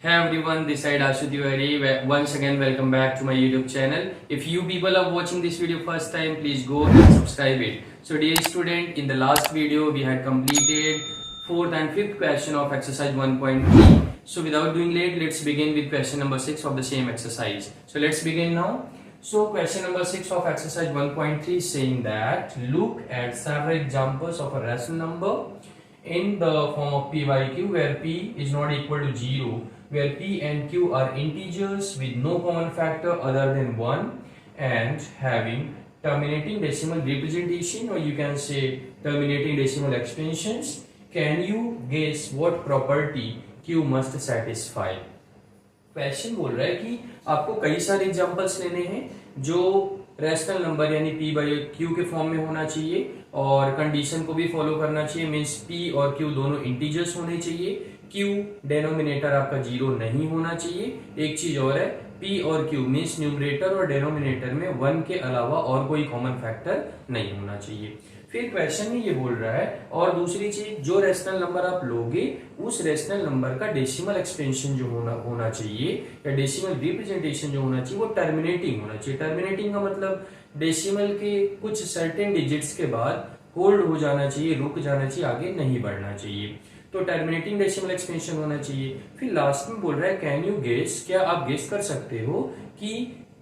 Hey everyone, this side Ashu Tiwari. Once again, welcome back to my YouTube channel. If you people are watching this video first time, please go and subscribe it. So dear student, in the last video we had completed 4th and 5th question of exercise 1.3. So without doing late, let's begin with question number 6 of the same exercise. So let's begin now. So question number 6 of exercise 1.3 is saying that look at several examples of a rational number in the form of p by q where p is not equal to 0, where p and q are integers with no common factor other than 1 and having terminating decimal representation, or you can say terminating decimal expansions. Can you guess what property q must satisfy? Question बोल रहा है कि आपको कई सारे examples लेने हैं जो रैशनल नंबर यानी p बाई q के फॉर्म में होना चाहिए और कंडीशन को भी फॉलो करना चाहिए, मींस p और q दोनों इंटीजर्स होने चाहिए, q डेनोमिनेटर आपका 0 नहीं होना चाहिए। एक चीज और है, p और q मींस न्यूमरेटर और डेनोमिनेटर में 1 के अलावा और कोई कॉमन फैक्टर नहीं होना चाहिए। फिर क्वेश्चन में ये बोल रहा है और दूसरी चीज, जो रेशनल नंबर आप लोगे उस रेशनल नंबर का डेसिमल एक्सपेंशन जो होना चाहिए या डेसिमल रिप्रेजेंटेशन जो होना चाहिए वो टर्मिनेटिंग होना चाहिए। टर्मिनेटिंग का मतलब डेसिमल के कुछ सर्टेन डिजिट्स के बाद होल्ड हो जाना चाहिए, रुक जाना चाहिए, आगे नहीं बढ़ना चाहिए। तो टर्मिनेटिंग डेसिमल एक्सपेंशन होना चाहिए। फिर लास्ट में बोल रहा है कैन यू गेस, क्या आप गेस कर सकते हो कि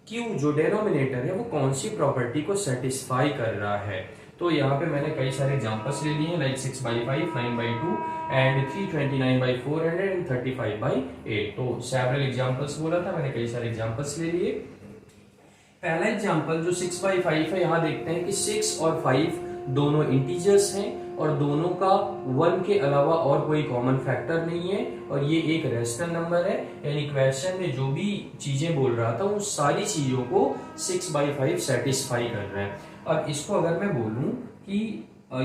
क्यू जो डेनोमिनेटर है वो कौन सी प्रॉपर्टी को सेटिस्फाई कर रहा है। तो यहाँ पे मैंने कई सारे एग्जांपल्स ले लिए हैं, लाइक 6/5, 9/2 एंड 329/400 एंड 35/8। तो सेवरल एग्जांपल्स बोला था, मैंने कई सारे एग्जांपल्स ले लिए। पहला एग्जांपल जो 6/5 है, यहाँ देखते हैं कि 6 और 5 दोनों इंटीजर्स हैं और दोनों का 1 के अलावा और कोई कॉमन फैक्टर नहीं है और ये एक रेशनल नंबर है, यानी क्वेश्चन में जो भी चीजें बोल रहा था उन सारी चीजों को 6/5 सेटिस्फाई कर रहा है। अब इसको अगर मैं बोलूं कि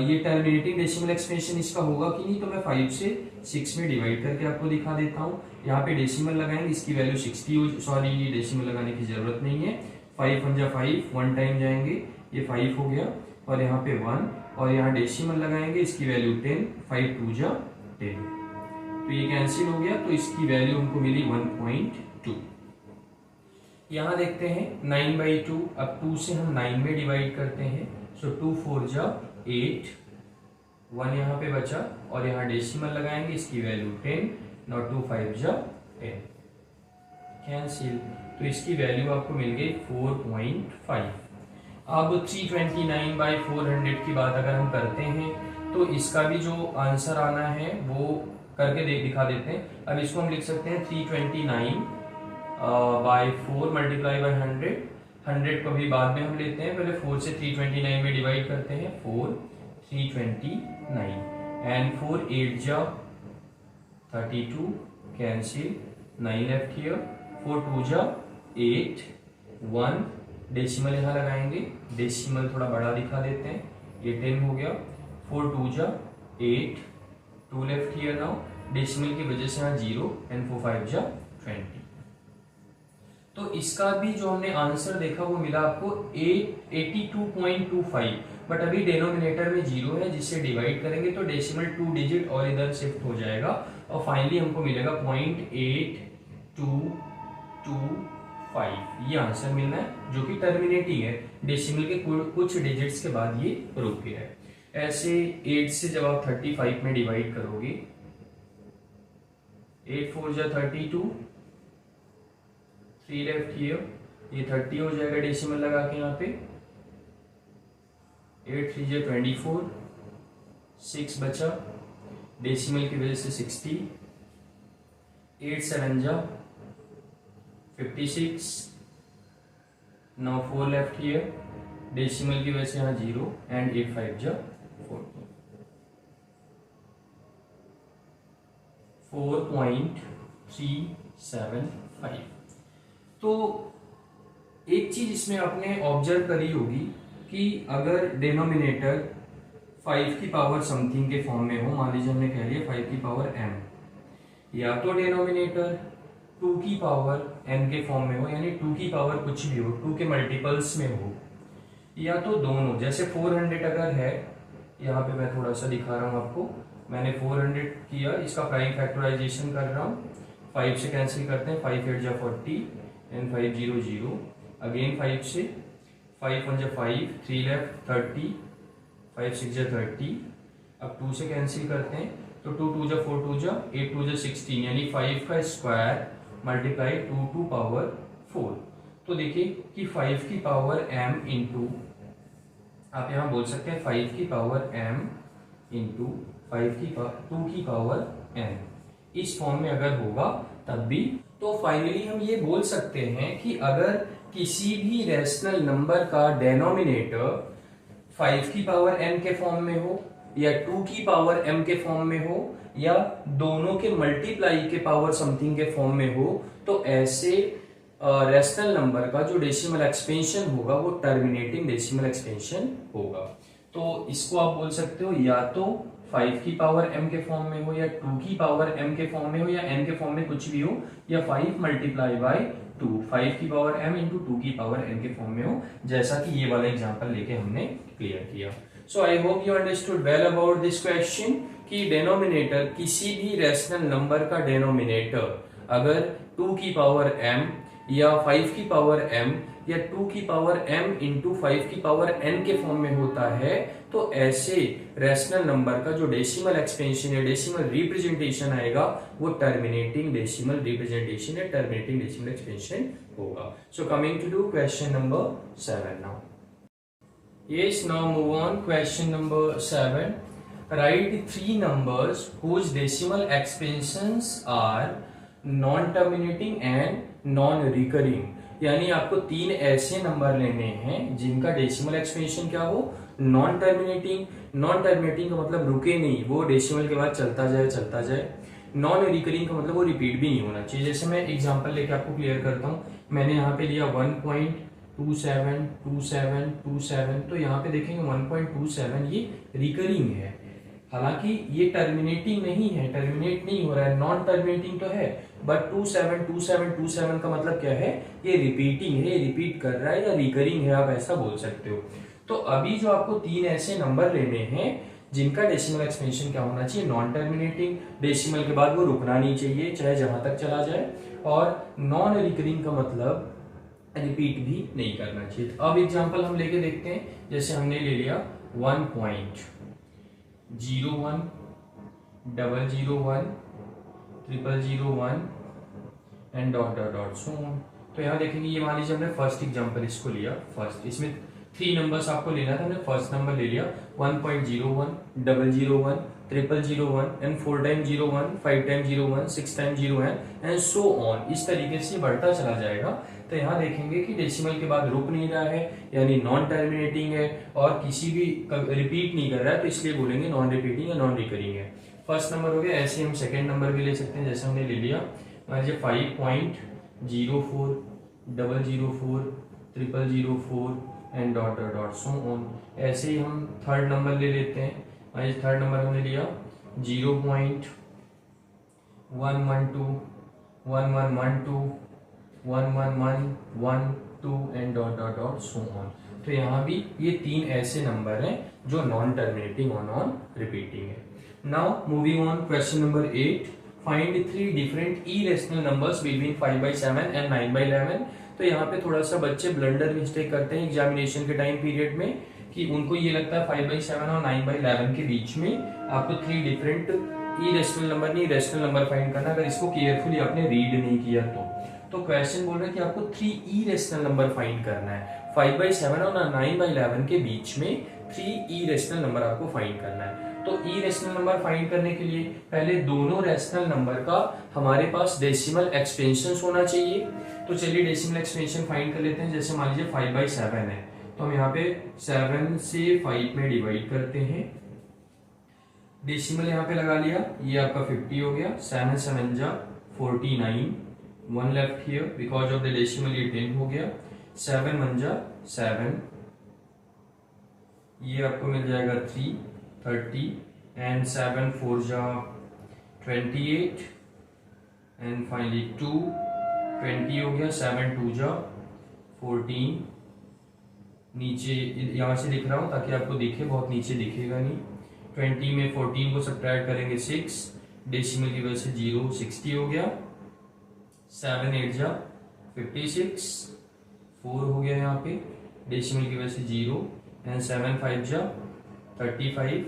ये टर्मिनेटिंग डेसिमल एक्सपेंशन इसका होगा कि नहीं, तो मैं 5 से 6 में डिवाइड करके आपको दिखा देता हूँ। यहाँ पे डेसिमल लगाएंगे, इसकी वैल्यू 60 सॉरी डेसिमल लगाने की जरूरत नहीं है। 5 × 5 1 टाइम जाएंगे, ये 5 हो गया और यहाँ पे 1 और यहाँ डेसिमल लगाएंगे, इसकी वैल्यू 10, 5 × 2 = 10, तो ये कैंसिल हो गया, तो इसकी वैल्यू हमको मिली 1.2। यहाँ देखते हैं 9/2, अब 2 से हम 9 में डिवाइड करते हैं, सो 2 × 4 = 8, 1 यहाँ पे बचा और यहाँ डेसिमल लगाएंगे, इसकी वैल्यू 10, और 2 × 5 = 10, कैंसिल, तो इसकी वैल्यू आपको मिल गई 4.5। अब 329/400 की बात अगर हम करते हैं तो इसका भी जो आंसर आना है वो करके दिखा देते हैं। अब इसको हम लिख सकते हैं 329/4 × 100। 100 को भी बाद में हम लेते हैं, पहले 4 से 329 में डिवाइड करते हैं, 4 329 and 4 8 = 32, cancel, 9 left here, 4 2 = 8, 1 decimal यहाँ लगाएंगे, डेसिमल थोड़ा बड़ा दिखा देते हैं, ये 10 हो गया, 4 2 = 8, 2 लेफ्ट हियर नाउ, डेसिमल की वजह से यहाँ 0 एंड 4 5 = 20। तो इसका भी जो हमने आंसर देखा वो मिला आपको 82.25, बट अभी डेनोमिनेटर में 0 है, जिससे डिवाइड करेंगे तो डेसिमल 2 डिजिट और इधर शिफ्ट हो जाएगा और फाइनली हमको मिलेगा 0.8225। ये आंसर मिलना है जो कि टर्मिनेटिंग है, डेसिमल के कुछ डिजिट्स के बाद ये रुक गया है। ऐसे 8 से जब आप 35 में डिवाइड करोगे, 8 4 = 32, 3 लेफ्ट हियर, ये 30 हो जाएगा डेसिमल लगा के यहाँ पे, 8 3 = 24, 6 बचा, डेसिमल की वजह से 60, 8 7 = 56, now 4 लेफ्ट हियर, डेसिमल की वजह से यहाँ 0 एंड 8 5 = 14, 4.375। तो एक चीज इसमें आपने ऑब्जर्व करी होगी कि अगर डेनोमिनेटर 5 की पावर समथिंग के फॉर्म में हो, मान लीजिए हमने कह लिया 5 की पावर m, या तो डेनोमिनेटर 2 की पावर n के फॉर्म में हो, यानी 2 की पावर कुछ भी हो, 2 के मल्टीपल्स में हो, या तो दोनों, जैसे 400 अगर है, यहाँ पे मैं थोड़ा सा दिखा रहा हूँ आपको, मैंने 400 किया, इसका प्राइम फैक्टराइजेशन कर रहा हूँ, 5 से कैंसिल करते हैं, 5 8 जा 40 एंड 5 0 0, अगेन 5 से, 5 1 जा 5, 3 लेफ्ट 30, 5 6 जा 30, अब 2 से कैंसिल करते हैं तो 2 2 जा 4 2 जा 8 2 जा 16, यानी 5 का स्क्वायर मल्टीप्लाई 2 टू पावर 4। तो देखिए कि 5 की पावर m इंटू, आप यहाँ बोल सकते हैं 5 की पावर m इंटू 2 की पावर n, इस फॉर्म में अगर होगा तब भी। तो फाइनली हम ये बोल सकते हैं कि अगर किसी भी रैशनल नंबर का डेनोमिनेटर 5 की पावर n के फॉर्म में हो या 2 की पावर m के फॉर्म में हो या दोनों के मल्टीप्लाई के पावर समथिंग के फॉर्म में हो, तो ऐसे रैशनल नंबर का जो डेसिमल एक्सपेंशन होगा वो टर्मिनेटिंग डेसिमल एक्सपेंशन होगा। तो इसको आप बोल सकते हो या तो 5 की पावर m के फॉर्म में हो या 2 की पावर m के फॉर्म में हो या n के फॉर्म में कुछ भी हो, या 5 मल्टीप्लाई बाई 2, 5 की पावर m इंटू 2 की पावर n के फॉर्म में हो, जैसा कि ये वाला एग्जांपल लेके हमने क्लियर किया। So I hope you understood well about this question कि डेनोमिनेटर, किसी भी रैशनल नंबर का डेनोमिनेटर अगर 2 की पावर m या 5 की पावर m या 2 की पावर m इंटू 5 की पावर n के फॉर्म में होता है, तो ऐसे रैशनल नंबर का जो डेसिमल एक्सपेंशन या डेसिमल रिप्रेजेंटेशन आएगा वो टर्मिनेटिंग डेसिमल रिप्रेजेंटेशन या टर्मिनेटिंग डेसिमल एक्सपेंशन होगा। So coming to the question number 7 now. Yes, now move on. Question number 7. Write 3 numbers whose decimal expansions are non-terminating and non-recurring. यानी आपको 3 ऐसे number लेने हैं जिनका डेसिमल एक्सपेंशन क्या हो, नॉन टर्मिनेटिंग। नॉन टर्मिनेटिंग का मतलब रुके नहीं, वो डेसिमल के बाद चलता जाए। नॉन रिकरिंग का मतलब वो रिपीट भी नहीं होना चाहिए। जैसे मैं एग्जांपल लेके आपको क्लियर करता हूँ। मैंने यहाँ पे लिया 1.272727, तो यहाँ पे देखेंगे 1.27 ये रिकरिंग है, हालांकि ये टर्मिनेटिंग नहीं है, टर्मिनेट नहीं हो रहा है, नॉन टर्मिनेटिंग तो है, बट 272727 का मतलब क्या है, ये रिपीटिंग है, ये रिपीट कर रहा है या रिकरिंग है, आप ऐसा बोल सकते हो। तो अभी जो आपको 3 ऐसे नंबर लेने हैं जिनका डेसिमल एक्सपेंशन क्या होना चाहिए, नॉन टर्मिनेटिंग, डेसिमल के बाद वो रुकना नहीं चाहिए चाहे जहां तक चला जाए, और नॉन रिकरिंग का मतलब रिपीट भी नहीं करना चाहिए। अब एग्जांपल हम लेके देखते हैं। जैसे हमने ले लिया 1.01 001 001 and dot dot dot so on. तो यहाँ देखेंगे, ये मान लीजिए हमने फर्स्ट एग्जांपल इसको लिया, फर्स्ट, इसमें 3 नंबर्स आपको लेना था, हमने फर्स्ट नंबर ले लिया 1.01 001 001 and 4 time 01 5 time 01 6 time 01 and so on. इस तरीके से बढ़ता चला जाएगा। तो यहाँ देखेंगे कि डेसिमल के बाद रुक नहीं रहा है, यानी नॉन टर्मिनेटिंग है, और किसी भी रिपीट नहीं कर रहा है, तो इसलिए बोलेंगे नॉन रिपीटिंग या नॉन रिकरिंग है। फर्स्ट नंबर हो गया। ऐसे हम सेकेंड नंबर भी ले सकते हैं। जैसे हमने ले लिया 5.04 004 004 and dot dot dot so on. ऐसे ही हम थर्ड नंबर ले लेते हैं। थर्ड नंबर हमने लिया 0.112 1112 11112 and dot dot dot so on. तो यहाँ भी ये 3 ऐसे नंबर हैं जो नॉन टर्मिनेटिंग और नॉन रिपीटिंग है। Now moving on, question number 8, find 3 different irrational numbers between 5/7 and 9/11। तो यहाँ पे थोड़ा सा बच्चे ब्लंडर मिस्टेक करते हैं एग्जामिनेशन के टाइम पीरियड में, कि उनको ये लगता है 5/7 और 9/11 के बीच में आपको 3 डिफरेंट इरेशनल नंबर नहीं रेशनल नंबर फाइंड करना, अगर इसको केयरफुली आपने रीड नहीं किया तो क्वेश्चन बोल रहा है कि आपको 3 इरेशनल नंबर फाइंड करना है। 5/7 और 9/11 के बीच में 3 इरेशनल नंबर आपको फाइंड करना है। तो इरेशनल नंबर फाइंड करने के लिए पहले दोनों रेशनल नंबर का हमारे पास डेसिमल एक्सपेंशन होना चाहिए। तो चलिए डेसिमल एक्सपेंशन फाइंड कर लेते हैं। जैसे मान लीजिए 5/7 है, तो हम यहाँ पे 7 से 5 में डिवाइड करते हैं, डेसिमल यहाँ पे लगा लिया, ये आपका 50 हो गया। 7 7 जा 49, 1 left here because of the decimal, ये 10 हो गया। 7 1 जा 7, ये आपको मिल जाएगा 3 30 एंड 7 4 जा 28 एंड फाइनली 2 20 हो गया। 7 2 जा 14, नीचे यहाँ से लिख रहा हूँ ताकि आपको दिखे, बहुत नीचे दिखेगा नहीं। 20 में 14 को सब्ट्रैक्ट करेंगे 6, डेसिमल की वजह से 0 60 हो गया। 7 8 जा 56, 4 हो गया यहाँ पे, डेसिमल की वजह से 0, एंड 7 5 जा 35।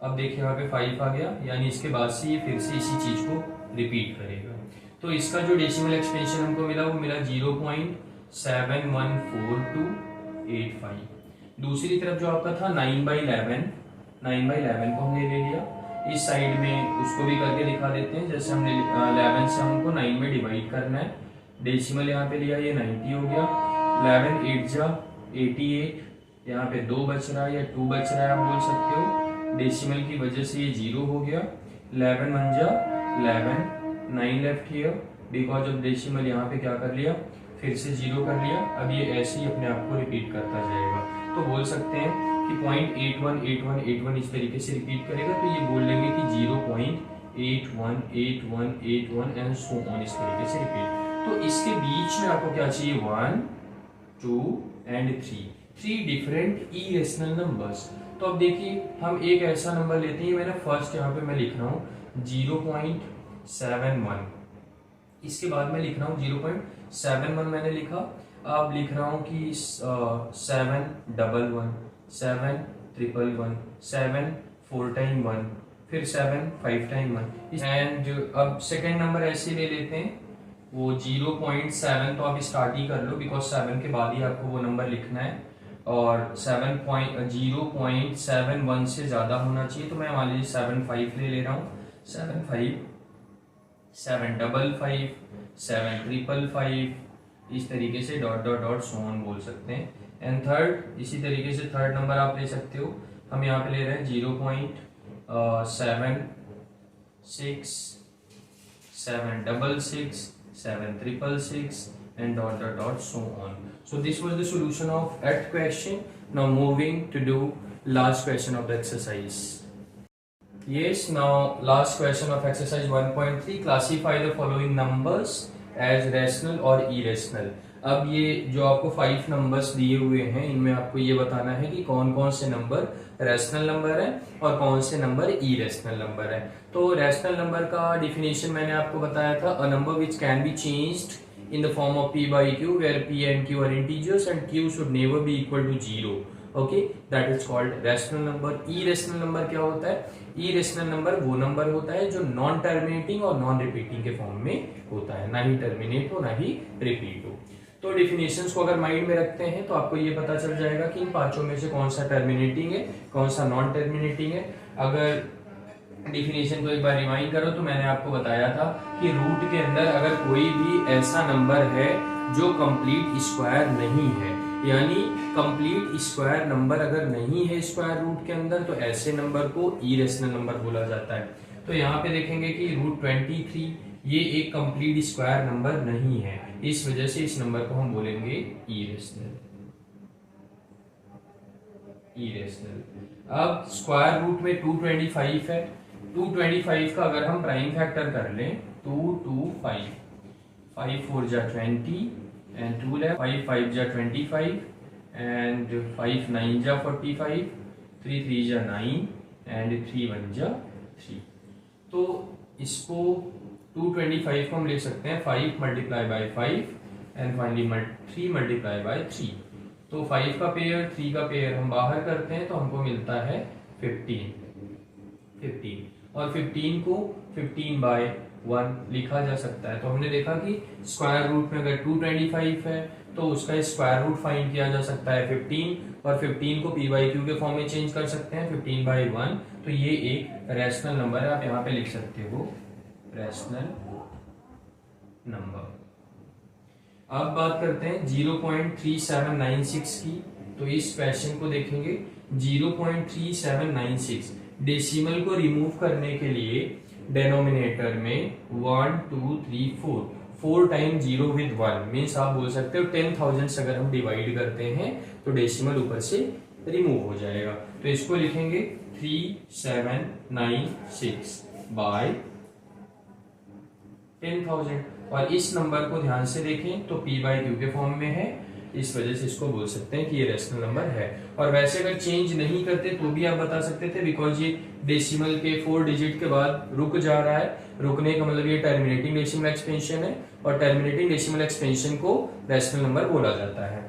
अब देखिए यहाँ पे 5 आ गया, यानी इसके बाद से ये फिर से इसी चीज को रिपीट करेगा। तो इसका जो डेसिमल एक्सपेंशन हमको मिला वो मिला 0.714285। दूसरी तरफ जो आपका था 9/11, 9/11 को हमने ले लिया, इस साइड में उसको भी करके दिखा देते हैं। जैसे हमने 11 से हमको 9 में डिवाइड करना है, डेसिमल यहाँ पे लिया, ये 90 हो गया। 11 8 जा 88, यहाँ पे 2 बच रहा है या 2 बच रहा है आप बोल सकते हो, डेसिमल की वजह से ये 0 हो गया। 11 1 जा 11, 9 left here because of decimal, यहाँ पे क्या कर लिया, फिर से 0 कर लिया। अब ये ऐसे ही अपने आप को रिपीट करता जाएगा। तो बोल सकते हैं कि 0.818181 इस तरीके से रिपीट करेगा, तो ये बोल लेंगे कि 0.818181 एंड सो ऑन, इस तरीके से रिपीट। तो इसके बीच में आपको क्या चाहिए, 1 2 एंड 3 डिफरेंट इरेशनल नंबर्स। तो अब देखिए हम एक ऐसा नंबर लेते हैं, मैंने फर्स्ट यहाँ पे मैं लिख रहा हूँ 0.71, इसके बाद मैं लिख रहा हूँ 0.71 मैंने लिखा। अब लिख रहा हूँ कि 7 1 1 7 1 1 7 4 टाइम 1, फिर 7 5 टाइम 1, एंड अब सेकेंड नंबर ऐसे ले लेते हैं वो 0.7, तो आप स्टार्ट ही कर लो बिकॉज 7 के बाद ही आपको वो नंबर लिखना है, और 0.71 से ज्यादा होना चाहिए। तो मैं मान लीजिए 7 5 ले रहा हूँ, 7 5 7 5 5 7 5 5, इस तरीके से dot dot dot so on बोल सकते हैं। एंड थर्ड, इसी तरीके से थर्ड नंबर आप ले सकते हो। हम यहाँ पे ले रहे हैं 0.7 6 7 6 6 7 6 6 and dot dot dot so on. So this was the solution of eighth question. Now moving to do last question of the exercise. Yes, now last question of exercise 1.3. Classify the following numbers as rational or irrational. अब ये जो आपको 5 numbers दिए हुए हैं, इनमें आपको ये बताना है कि कौन कौन से नंबर रैशनल नंबर है और कौन से नंबर इरेशनल नंबर है। तो रैशनल नंबर का डिफिनेशन मैंने आपको बताया था, a number which can be changed in the form of p by q, where p and q are integers and q should never be equal to 0. Okay, that is called rational number. Irrational number क्या होता है? Irrational number वो number होता है जो non terminating और non repeating के form में होता है, ना ही टर्मिनेट हो ना ही रिपीट हो। तो डिफिनेशंस को अगर माइंड में रखते हैं तो आपको ये पता चल जाएगा कि इन पांचों में से कौन सा टर्मिनेटिंग है, कौन सा नॉन टर्मिनेटिंग है। अगर डिफिनेशन को एक बार रिवाइंड करो तो मैंने आपको बताया था कि रूट के अंदर अगर कोई भी ऐसा नंबर है जो कंप्लीट स्क्वायर नहीं है, यानी कंप्लीट स्क्वायर नंबर अगर नहीं है स्क्वायर रूट के अंदर, तो ऐसे नंबर को इरेशनल नंबर बोला जाता है। तो यहाँ पे देखेंगे कि रूट 23 ये एक कंप्लीट स्क्वायर नंबर नहीं है, इस वजह से इस नंबर को हम बोलेंगे इरेशनल। अब स्क्वायर रूट में 225 है, 225 का अगर हम प्राइम फैक्टर कर लें 225, 5 4 जा 20 एंड 2 लेफ्ट, 5 5 जा 25 एंड 5 9 जा 45, 3 3 जा 9 एंड 3 1 जा 3। तो इसको 225 को हम ले सकते हैं 5 multiply by 5 and finally 3 multiply by 3। तो 5 का पेयर 3 का पेयर हम बाहर करते हैं तो हमको मिलता है 15 और 15 को 15 बाय 1 लिखा जा सकता है। तो हमने देखा कि स्क्वायर रूट में अगर 225 है तो उसका स्क्वायर रूट फाइंड किया जा सकता है 15, और 15 को p बाई क्यू के फॉर्म में चेंज कर सकते हैं 15 बाई 1। तो ये एक रैशनल नंबर है, आप यहाँ पे लिख सकते हो रैशनल नंबर। अब बात करते हैं 0.3796 की। तो इस क्वेश्चन को देखेंगे 0.3796 डेसिमल को रिमूव करने के लिए डेनोमिनेटर में 1 2 3 4 टाइम 0 विद 1 मीन्स आप बोल सकते हो 10,000 से अगर हम डिवाइड करते हैं तो डेसिमल ऊपर से रिमूव हो जाएगा। तो इसको लिखेंगे 3796 बाय 10,000। और इस नंबर को ध्यान से देखें तो p बाई क्यू के फॉर्म में है, इस वजह से इसको बोल सकते हैं कि ये रेशनल नंबर है। और वैसे अगर चेंज नहीं करते तो भी आप बता सकते थे, बिकॉज ये डेसिमल के 4 डिजिट के बाद रुक जा रहा है। रुकने का मतलब ये टर्मिनेटिंग डेसिमल एक्सपेंशन है, और टर्मिनेटिंग डेसिमल एक्सपेंशन को रेशनल नंबर बोला जाता है।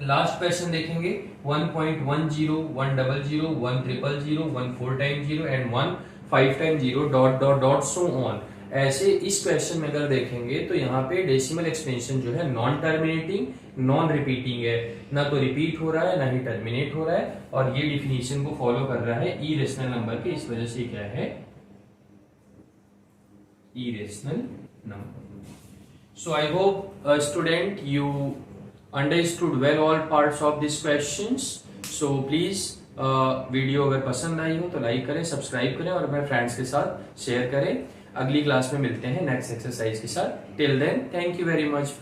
लास्ट क्वेश्चन देखेंगे 1.10, 100, 100, 1 4 time 0 and 1 5 time 0 dot dot dot so on. ऐसे इस क्वेश्चन में अगर देखेंगे तो यहाँ पे डेसिमल एक्सपेंशन जो है नॉन टर्मिनेटिंग नॉन रिपीटिंग है, ना तो रिपीट हो रहा है ना ही टर्मिनेट हो रहा है, और ये डिफिनीशन को फॉलो कर रहा है इरेशनल नंबर के। इस वजह से क्या है irrational number. So I hope student you understood well all parts of these questions. So please video अगर पसंद आई हो तो लाइक करें, सब्सक्राइब करें और अपने फ्रेंड्स के साथ शेयर करें। अगली क्लास में मिलते हैं नेक्स्ट एक्सरसाइज के साथ। Till then thank you very much.